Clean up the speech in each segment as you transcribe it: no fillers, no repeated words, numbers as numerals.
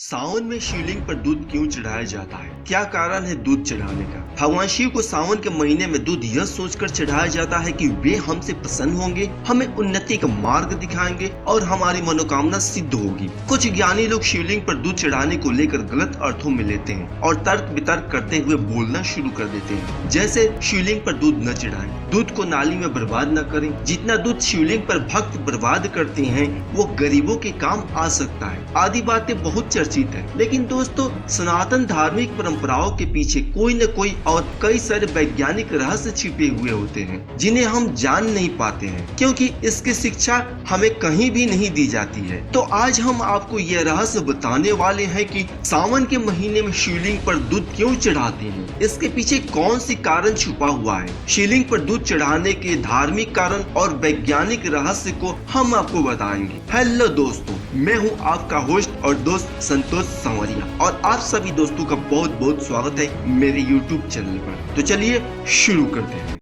सावन में शिवलिंग पर दूध क्यों चढ़ाया जाता है? क्या कारण है दूध चढ़ाने का? भगवान शिव को सावन के महीने में दूध यह सोचकर चढ़ाया जाता है कि वे हमसे प्रसन्न होंगे, हमें उन्नति का मार्ग दिखाएंगे और हमारी मनोकामना सिद्ध होगी। कुछ ज्ञानी लोग शिवलिंग पर दूध चढ़ाने को लेकर गलत अर्थों में लेते हैं और तर्क वितर्क करते हुए बोलना शुरू कर देते हैं, जैसे शिवलिंग पर दूध न चढ़ाएं, दूध को नाली में बर्बाद न करें। जितना दूध शिवलिंग पर भक्त बर्बाद करते हैं वो गरीबों के काम आ सकता है, आदि बातें बहुत चर्चित है। लेकिन दोस्तों, सनातन धार्मिक परंपराओं के पीछे कोई न कोई और कई सारे वैज्ञानिक रहस्य छिपे हुए होते हैं जिन्हें हम जान नहीं पाते हैं, क्योंकि इसकी शिक्षा हमें कहीं भी नहीं दी जाती है। तो आज हम आपको यह रहस्य बताने वाले हैं कि सावन के महीने में शिवलिंग पर दूध क्यों चढ़ाते हैं, इसके पीछे कौन सी कारण छुपा हुआ है। शिवलिंग पर दूध चढ़ाने के धार्मिक कारण और वैज्ञानिक रहस्य को हम आपको बताएंगे। हेलो दोस्तों, मैं हूँ आपका होस्ट और दोस्त संतोष संवरिया और आप सभी दोस्तों का बहुत बहुत स्वागत है मेरे YouTube चैनल पर। तो चलिए शुरू करते हैं।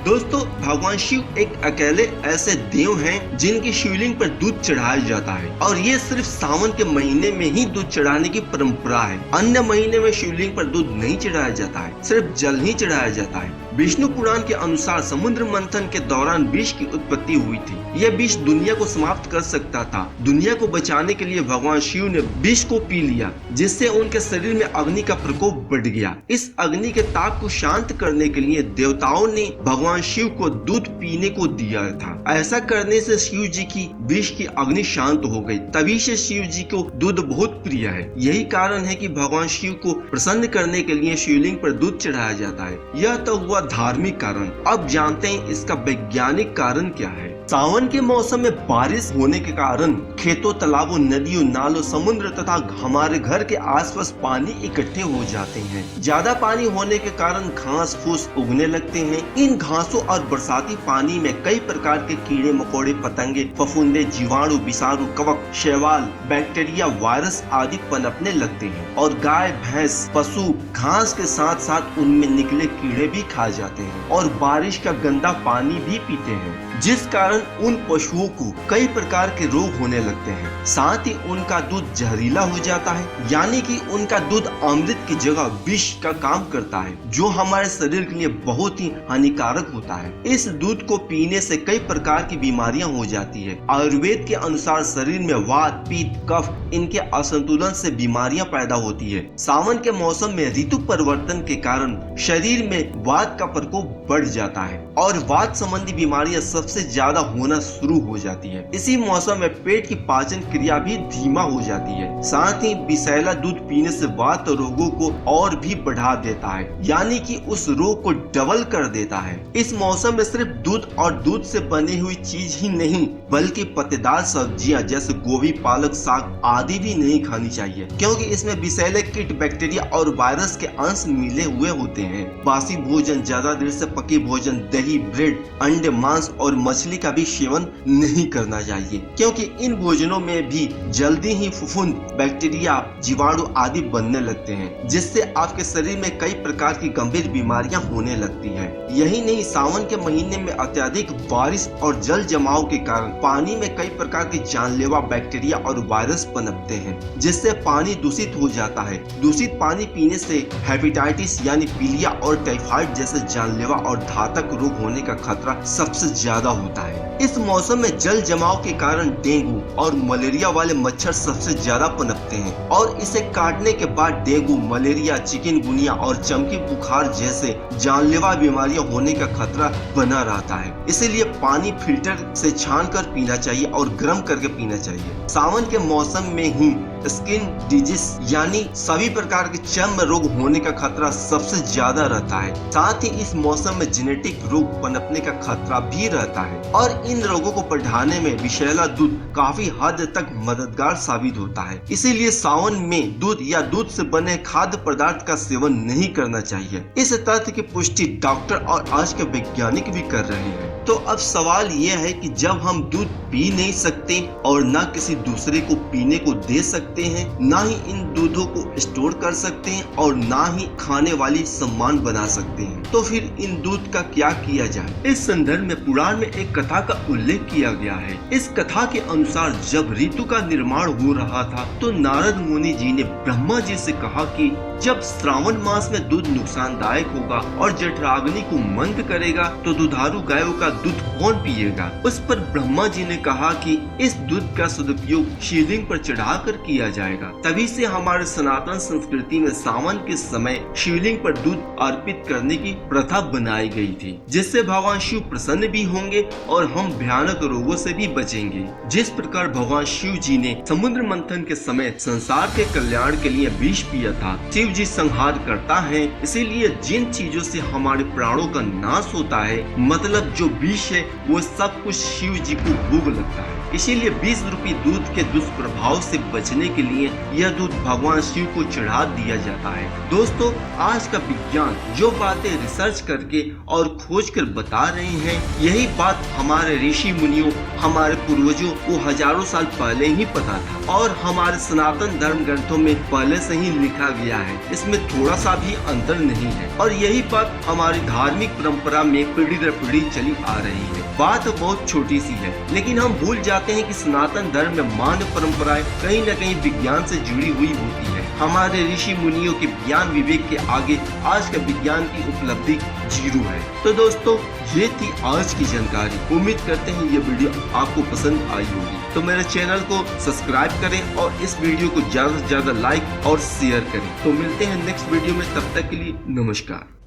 दोस्तों, भगवान शिव एक अकेले ऐसे देव हैं जिनकी शिवलिंग पर दूध चढ़ाया जाता है और ये सिर्फ सावन के महीने में ही दूध चढ़ाने की परंपरा है। अन्य महीने में शिवलिंग पर दूध नहीं चढ़ाया जाता है, सिर्फ जल ही चढ़ाया जाता है। विष्णु पुराण के अनुसार समुद्र मंथन के दौरान विष की उत्पत्ति हुई थी। यह विष दुनिया को समाप्त कर सकता था। दुनिया को बचाने के लिए भगवान शिव ने विष को पी लिया, जिससे उनके शरीर में अग्नि का प्रकोप बढ़ गया। इस अग्नि के ताप को शांत करने के लिए देवताओं ने भगवान शिव को दूध पीने को दिया था। ऐसा करने से शिव जी की विष की अग्नि शांत हो गई। तभी से शिव जी को दूध बहुत प्रिय है। यही कारण है कि भगवान शिव को प्रसन्न करने के लिए शिवलिंग पर दूध चढ़ाया जाता है। यह तो हुआ धार्मिक कारण। अब जानते हैं इसका वैज्ञानिक कारण क्या है। सावन के मौसम में बारिश होने के कारण खेतों, तालाबों, नदियों, नालों, समुद्र तथा हमारे घर के आसपास पानी इकट्ठे हो जाते हैं। ज्यादा पानी होने के कारण घास फूस उगने लगते हैं। इन घासों और बरसाती पानी में कई प्रकार के कीड़े मकोड़े, पतंगे, फफूंदे, जीवाणु, विषाणु, कवक, शैवाल, बैक्टीरिया, वायरस आदि पनपने लगते हैं और गाय, भैंस, पशु घास के साथ साथ उनमें निकले कीड़े भी खा जाते हैं और बारिश का गंदा पानी भी पीते हैं, जिस कारण उन पशुओं को कई प्रकार के रोग होने लगते हैं। साथ ही उनका दूध जहरीला हो जाता है, यानी कि उनका दूध अमृत की जगह विष का काम करता है, जो हमारे शरीर के लिए बहुत ही हानिकारक होता है। इस दूध को पीने से कई प्रकार की बीमारियां हो जाती है। आयुर्वेद के अनुसार शरीर में वात, पित्त, कफ इनके असंतुलन से बीमारियां पैदा होती है। सावन के मौसम में ऋतु परिवर्तन के कारण शरीर में वात का प्रकोप बढ़ जाता है और वात संबंधी बीमारियां सबसे ज्यादा होना शुरू हो जाती है। इसी मौसम में पेट की पाचन क्रिया भी धीमा हो जाती है। साथ ही विषैला दूध पीने से वात रोगों को और भी बढ़ा देता है, यानी कि उस रोग को डबल कर देता है। इस मौसम में सिर्फ दूध और दूध से बनी हुई चीज ही नहीं, बल्कि पत्तेदार सब्जियां जैसे गोभी, पालक, साग आदि भी नहीं खानी चाहिए, क्योंकि इसमें विषैले कीट, बैक्टीरिया और वायरस के अंश मिले हुए होते हैं। बासी भोजन, ज्यादा देर से पके भोजन, दही, ब्रेड, अंडे, मांस और मछली का भी सेवन नहीं करना चाहिए, क्योंकि इन भोजनों में भी जल्दी ही फफूंद, बैक्टीरिया, जीवाणु आदि बनने लगते हैं, जिससे आपके शरीर में कई प्रकार की गंभीर बीमारियां होने लगती हैं। यही नहीं, सावन के महीने में अत्यधिक बारिश और जल जमाव के कारण पानी में कई प्रकार के जानलेवा बैक्टीरिया और वायरस पनपते हैं, जिससे पानी दूषित हो जाता है। दूषित पानी पीने से हेपेटाइटिस यानी पीलिया और टाइफाइड जैसे जानलेवा और घातक रोग होने का खतरा सबसे ज्यादा होता है। इस मौसम में जल जमाव के कारण डेंगू और मलेरिया वाले मच्छर सबसे ज्यादा पनपते हैं और इसे काटने के बाद डेंगू, मलेरिया, चिकनगुनिया और चमकी बुखार जैसे जानलेवा बीमारियां होने का खतरा बना रहता है। इसीलिए पानी फिल्टर से छान कर पीना चाहिए और गर्म करके पीना चाहिए। सावन के मौसम में ही स्किन डिजीज यानी सभी प्रकार के चर्म रोग होने का खतरा सबसे ज्यादा रहता है। साथ ही इस मौसम में जेनेटिक रोग पनपने का खतरा भी रहता है और इन रोगों को बढ़ाने में विषैला दूध काफी हद तक मददगार साबित होता है। इसीलिए सावन में दूध या दूध से बने खाद्य पदार्थ का सेवन नहीं करना चाहिए। इस तथ्य की पुष्टि डॉक्टर और आज के वैज्ञानिक भी कर रहे हैं। तो अब सवाल ये है कि जब हम दूध पी नहीं सकते और ना किसी दूसरे को पीने को दे सकते हैं, ना ही इन दूधों को स्टोर कर सकते हैं और ना ही खाने वाली सामान बना सकते हैं, तो फिर इन दूध का क्या किया जाए। इस संदर्भ में पुराण में एक कथा का उल्लेख किया गया है। इस कथा के अनुसार जब ऋतु का निर्माण हो रहा था तो नारद मुनि जी ने ब्रह्मा जी से कहा कि जब श्रावण मास में दूध नुकसानदायक होगा और जठराग्नि को मंद करेगा तो दुधारू गायों का दूध कौन पिएगा। उस पर ब्रह्मा जी ने कहा कि इस दूध का सदुपयोग शिवलिंग पर चढ़ाकर किया जाएगा। तभी से हमारे सनातन संस्कृति में सावन के समय शिवलिंग पर दूध अर्पित करने की प्रथा बनाई गई थी, जिससे भगवान शिव प्रसन्न भी होंगे और हम भयानक रोगों से भी बचेंगे। जिस प्रकार भगवान शिव जी ने समुद्र मंथन के समय संसार के कल्याण के लिए विष पिया था, शिव जी संहार करता है, इसीलिए जिन चीजों से हमारे प्राणों का नाश होता है, मतलब जो विष है, वो सब कुछ शिव जी को भोग लगता है। इसीलिए 20 रूपी दूध के दुष्प्रभाव से बचने के लिए यह दूध भगवान शिव को चढ़ा दिया जाता है। दोस्तों, आज का विज्ञान जो बातें रिसर्च करके और खोज कर बता रहे हैं, यही बात हमारे ऋषि मुनियों, हमारे पूर्वजों को हजारों साल पहले ही पता था और हमारे सनातन धर्म ग्रंथों में पहले से ही लिखा गया है। इसमें थोड़ा सा भी अंतर नहीं है और यही बात हमारी धार्मिक परंपरा में पीढ़ी दर पीढ़ी चली आ रही है। बात बहुत छोटी सी है, लेकिन हम भूल जाते हैं कि सनातन धर्म में मानव परंपराएं कहीं न कहीं विज्ञान से जुड़ी हुई होती है। हमारे ऋषि मुनियों के ज्ञान विवेक के आगे आज का विज्ञान की उपलब्धि जीरो है। तो दोस्तों, ये थी आज की जानकारी। उम्मीद करते हैं ये वीडियो आपको पसंद आई होगी। तो मेरे चैनल को सब्सक्राइब करें और इस वीडियो को ज्यादा से ज्यादा लाइक और शेयर करें। तो मिलते हैं नेक्स्ट वीडियो में, तब तक के लिए नमस्कार।